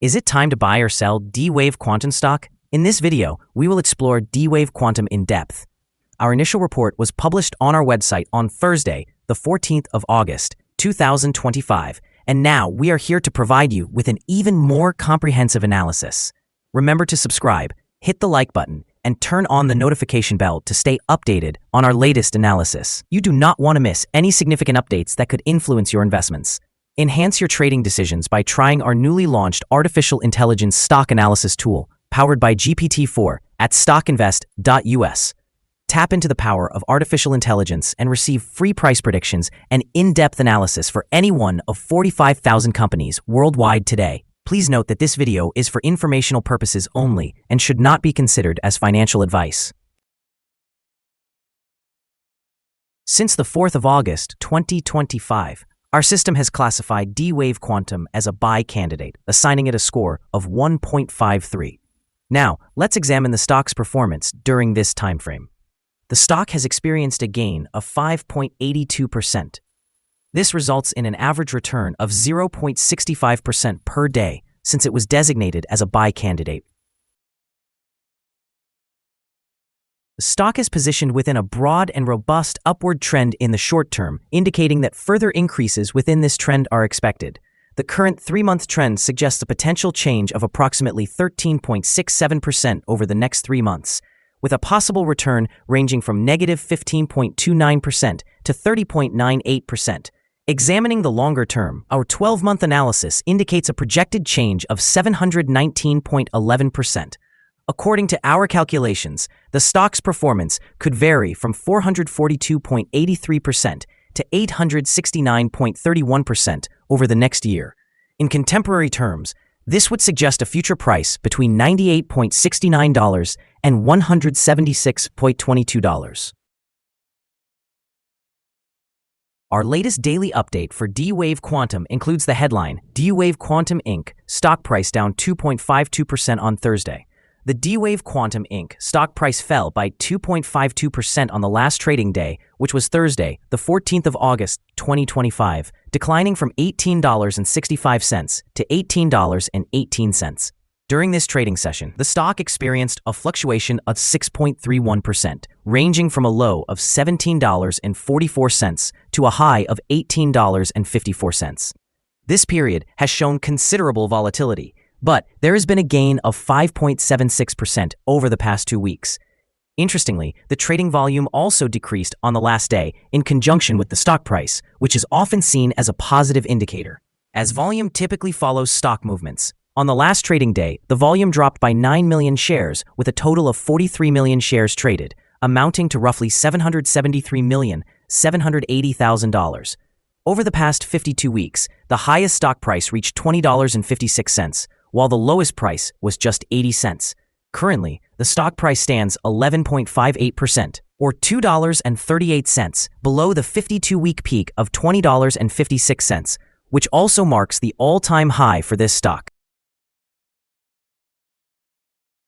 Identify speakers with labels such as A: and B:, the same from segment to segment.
A: Is it time to buy or sell D-Wave Quantum stock? In this video, we will explore D-Wave Quantum in depth. Our initial report was published on our website on Thursday, the 14th of August, 2025, and now we are here to provide you with an even more comprehensive analysis. Remember to subscribe, hit the like button, and turn on the notification bell to stay updated on our latest analysis. You do not want to miss any significant updates that could influence your investments. Enhance your trading decisions by trying our newly launched artificial intelligence stock analysis tool, powered by GPT-4 at StockInvest.us. Tap into the power of artificial intelligence and receive free price predictions and in-depth analysis for any one of 45,000 companies worldwide today. Please note that this video is for informational purposes only and should not be considered as financial advice. Since the 4th of August, 2025, our system has classified D-Wave Quantum as a buy candidate, assigning it a score of 1.53. Now, let's examine the stock's performance during this time frame. The stock has experienced a gain of 5.82%. This results in an average return of 0.65% per day since it was designated as a buy candidate. The stock is positioned within a broad and robust upward trend in the short term, indicating that further increases within this trend are expected. The current 3-month trend suggests a potential change of approximately 13.67% over the next 3 months, with a possible return ranging from negative 15.29% to 30.98%. Examining the longer term, our 12-month analysis indicates a projected change of 719.11%. According to our calculations, the stock's performance could vary from 442.83% to 869.31% over the next year. In contemporary terms, this would suggest a future price between $98.69 and $176.22. Our latest daily update for D-Wave Quantum includes the headline, D-Wave Quantum Inc. stock price down 2.52% on Thursday. The D-Wave Quantum Inc. stock price fell by 2.52% on the last trading day, which was Thursday, the 14th of August, 2025, declining from $18.65 to $18.18. During this trading session, the stock experienced a fluctuation of 6.31%, ranging from a low of $17.44 to a high of $18.54. This period has shown considerable volatility, but there has been a gain of 5.76% over the past 2 weeks. Interestingly, the trading volume also decreased on the last day in conjunction with the stock price, which is often seen as a positive indicator, as volume typically follows stock movements. On the last trading day, the volume dropped by 9 million shares with a total of 43 million shares traded, amounting to roughly $773,780,000. Over the past 52 weeks, the highest stock price reached $20.56, while the lowest price was just 80 cents. Currently, the stock price stands 11.58%, or $2.38, below the 52-week peak of $20.56, which also marks the all-time high for this stock.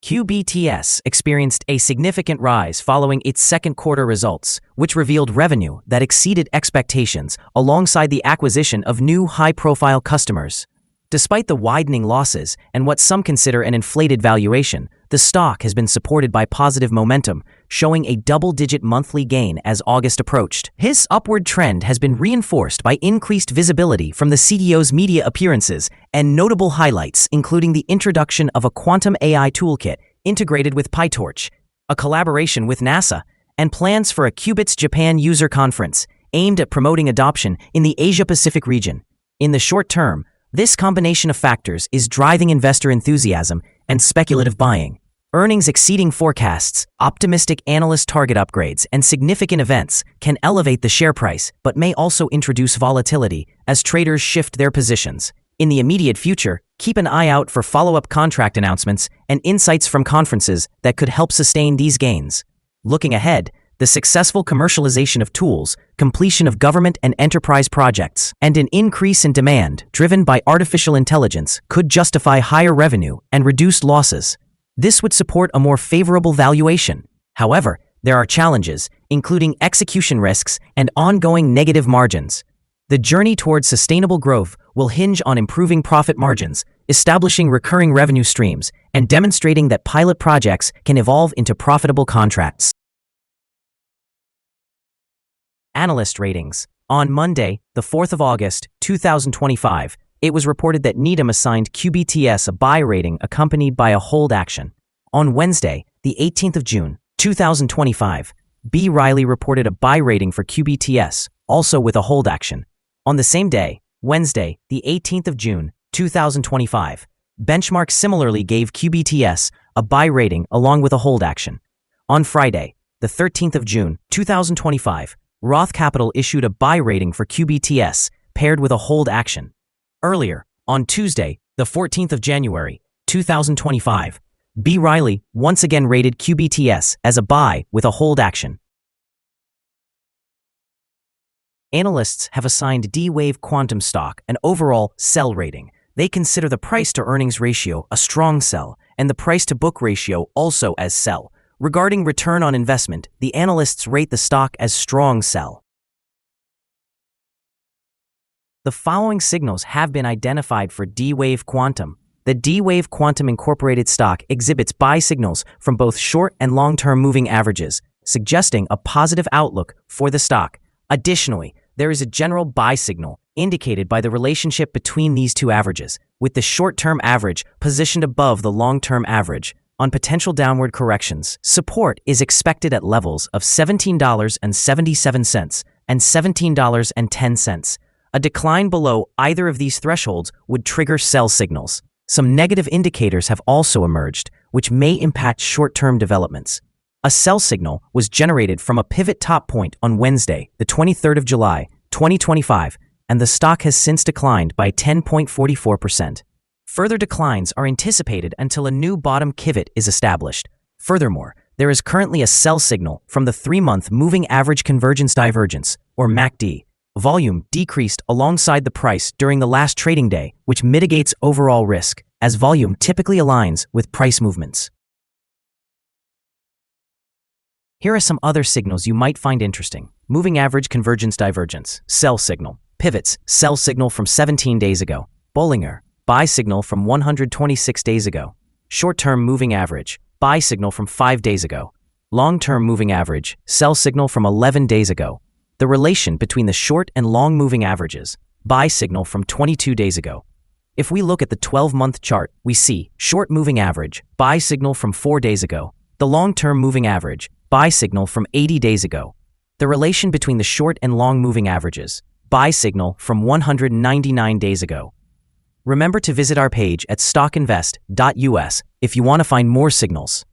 A: QBTS experienced a significant rise following its second quarter results, which revealed revenue that exceeded expectations alongside the acquisition of new high-profile customers. Despite the widening losses and what some consider an inflated valuation, the stock has been supported by positive momentum, showing a double-digit monthly gain as August approached. His upward trend has been reinforced by increased visibility from the CEO's media appearances and notable highlights, including the introduction of a quantum AI toolkit integrated with PyTorch, a collaboration with NASA, and plans for a QBTS Japan user conference aimed at promoting adoption in the Asia-Pacific region. In the short term, this combination of factors is driving investor enthusiasm and speculative buying. Earnings exceeding forecasts, optimistic analyst target upgrades, and significant events can elevate the share price but may also introduce volatility as traders shift their positions. In the immediate future, keep an eye out for follow-up contract announcements and insights from conferences that could help sustain these gains. Looking ahead, the successful commercialization of tools, completion of government and enterprise projects, and an increase in demand driven by artificial intelligence could justify higher revenue and reduced losses. This would support a more favorable valuation. However, there are challenges, including execution risks and ongoing negative margins. The journey towards sustainable growth will hinge on improving profit margins, establishing recurring revenue streams, and demonstrating that pilot projects can evolve into profitable contracts. Analyst ratings. On Monday, the 4th of August, 2025, it was reported that Needham assigned QBTS a buy rating accompanied by a hold action. On Wednesday, the 18th of June, 2025, B. Riley reported a buy rating for QBTS, also with a hold action. On the same day, Wednesday, the 18th of June, 2025, Benchmark similarly gave QBTS a buy rating along with a hold action. On Friday, the 13th of June, 2025, Roth Capital issued a buy rating for QBTS paired with a hold action. Earlier, on Tuesday, the 14th of January, 2025, B. Riley once again rated QBTS as a buy with a hold action. Analysts have assigned D-Wave Quantum stock an overall sell rating. They consider the price-to-earnings ratio a strong sell and the price-to-book ratio also as sell. Regarding return on investment, the analysts rate the stock as strong sell. The following signals have been identified for D-Wave Quantum. The D-Wave Quantum Incorporated stock exhibits buy signals from both short and long-term moving averages, suggesting a positive outlook for the stock. Additionally, there is a general buy signal indicated by the relationship between these two averages, with the short-term average positioned above the long-term average. On potential downward corrections, support is expected at levels of $17.77 and $17.10. A decline below either of these thresholds would trigger sell signals. Some negative indicators have also emerged, which may impact short-term developments. A sell signal was generated from a pivot top point on Wednesday, the 23rd of July, 2025, and the stock has since declined by 10.44%. Further declines are anticipated until a new bottom pivot is established. Furthermore, there is currently a sell signal from the 3-month Moving Average Convergence Divergence, or MACD. Volume decreased alongside the price during the last trading day, which mitigates overall risk, as volume typically aligns with price movements. Here are some other signals you might find interesting. Moving Average Convergence Divergence, sell signal. Pivots, sell signal from 17 days ago. Bollinger, buy signal from 126 days ago. Short-term moving average, buy signal from 5 days ago. Long-term moving average, sell signal from 11 days ago. The relation between the short and long moving averages, buy signal from 22 days ago. If we look at the 12-month chart, we see short moving average, buy signal from 4 days ago. The long-term moving average, buy signal from 80 days ago. The relation between the short and long moving averages, buy signal from 199 days ago. Remember to visit our page at StockInvest.us if you want to find more signals.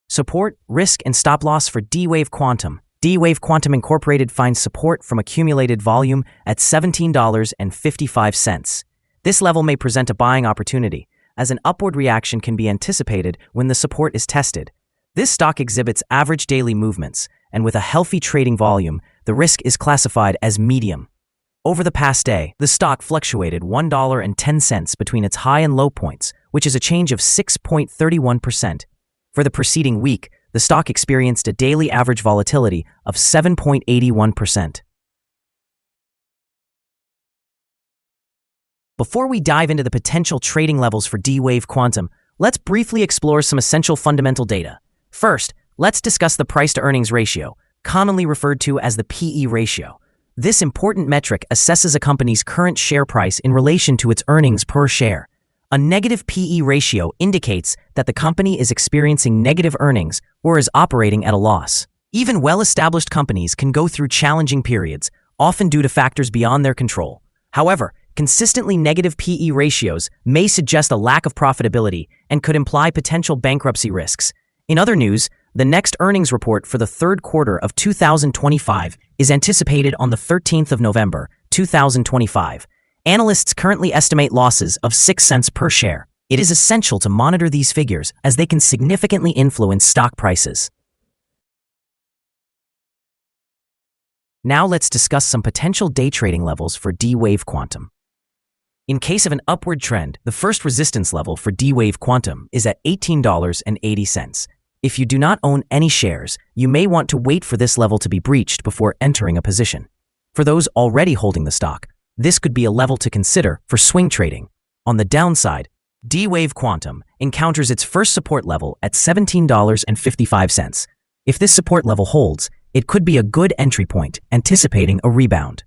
A: Support, risk, and stop loss for D-Wave Quantum. D-Wave Quantum Incorporated finds support from accumulated volume at $17.55. This level may present a buying opportunity, as an upward reaction can be anticipated when the support is tested. This stock exhibits average daily movements, and with a healthy trading volume, the risk is classified as medium. Over the past day, the stock fluctuated $1.10 between its high and low points, which is a change of 6.31%. For the preceding week, the stock experienced a daily average volatility of 7.81%. Before we dive into the potential trading levels for D-Wave Quantum, let's briefly explore some essential fundamental data. First, let's discuss the price-to-earnings ratio, commonly referred to as the PE ratio. This important metric assesses a company's current share price in relation to its earnings per share. A negative PE ratio indicates that the company is experiencing negative earnings or is operating at a loss. Even well-established companies can go through challenging periods, often due to factors beyond their control. However, consistently negative PE ratios may suggest a lack of profitability and could imply potential bankruptcy risks. In other news, the next earnings report for the third quarter of 2025 is anticipated on the 13th of November, 2025. Analysts currently estimate losses of 6 cents per share. It is essential to monitor these figures as they can significantly influence stock prices. Now let's discuss some potential day trading levels for D-Wave Quantum. In case of an upward trend, the first resistance level for D-Wave Quantum is at $18.80. If you do not own any shares, you may want to wait for this level to be breached before entering a position. For those already holding the stock, this could be a level to consider for swing trading. On the downside, D-Wave Quantum encounters its first support level at $17.55. If this support level holds, it could be a good entry point, anticipating a rebound.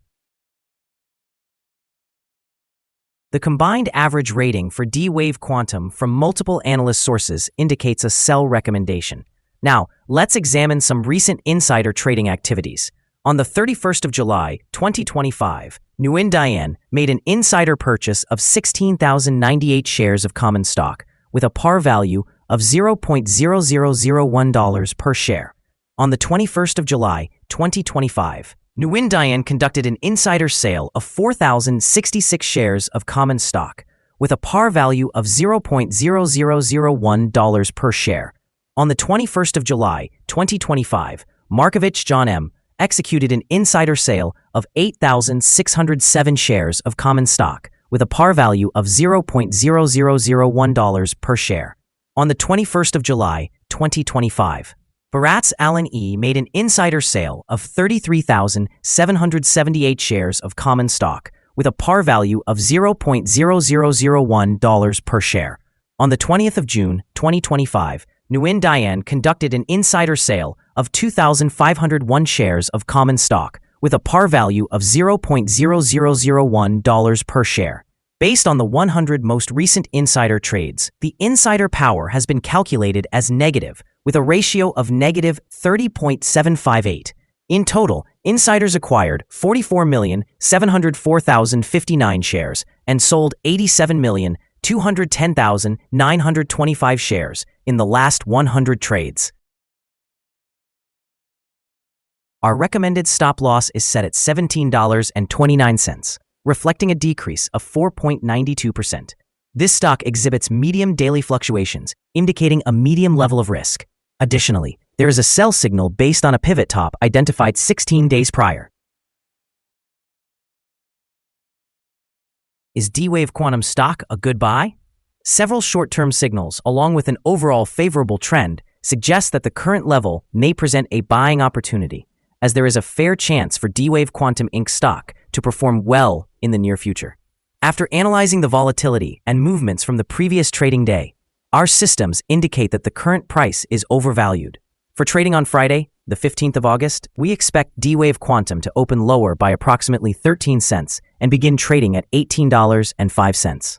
A: The combined average rating for D-Wave Quantum from multiple analyst sources indicates a sell recommendation. Now, let's examine some recent insider trading activities. On the 31st of July, 2025, Nguyen Diane made an insider purchase of 16,098 shares of common stock with a par value of $0.0001 per share. On the 21st of July, 2025, Nguyen Diane conducted an insider sale of 4,066 shares of common stock with a par value of $0.0001 per share. On the 21st of July, 2025, Markovich John M. executed an insider sale of 8,607 shares of common stock with a par value of $0.0001 per share. On the 21st of July, 2025, Bharat's Alan E. made an insider sale of 33,778 shares of common stock with a par value of $0.0001 per share. On the 20th of June, 2025, Nguyen Diane conducted an insider sale of 2,501 shares of common stock with a par value of $0.0001 per share. Based on the 100 most recent insider trades, the insider power has been calculated as negative, with a ratio of negative 30.758. In total, insiders acquired 44,704,059 shares and sold 87,210,925 shares in the last 100 trades. Our recommended stop loss is set at $17.29, reflecting a decrease of 4.92%. This stock exhibits medium daily fluctuations, indicating a medium level of risk. Additionally, there is a sell signal based on a pivot top identified 16 days prior. Is D-Wave Quantum stock a good buy? Several short-term signals, along with an overall favorable trend, suggest that the current level may present a buying opportunity, as there is a fair chance for D-Wave Quantum Inc. stock to perform well in the near future. After analyzing the volatility and movements from the previous trading day, our systems indicate that the current price is overvalued. For trading on Friday, the 15th of August, we expect D-Wave Quantum to open lower by approximately 13 cents and begin trading at $18.05.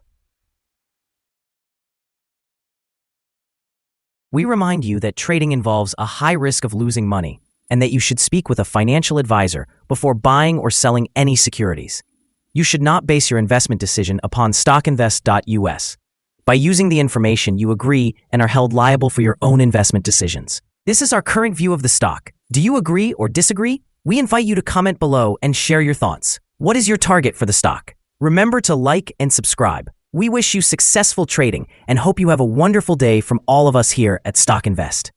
A: We remind you that trading involves a high risk of losing money and that you should speak with a financial advisor before buying or selling any securities. You should not base your investment decision upon StockInvest.us. By using the information, you agree and are held liable for your own investment decisions. This is our current view of the stock. Do you agree or disagree? We invite you to comment below and share your thoughts. What is your target for the stock? Remember to like and subscribe. We wish you successful trading and hope you have a wonderful day from all of us here at Stock Invest.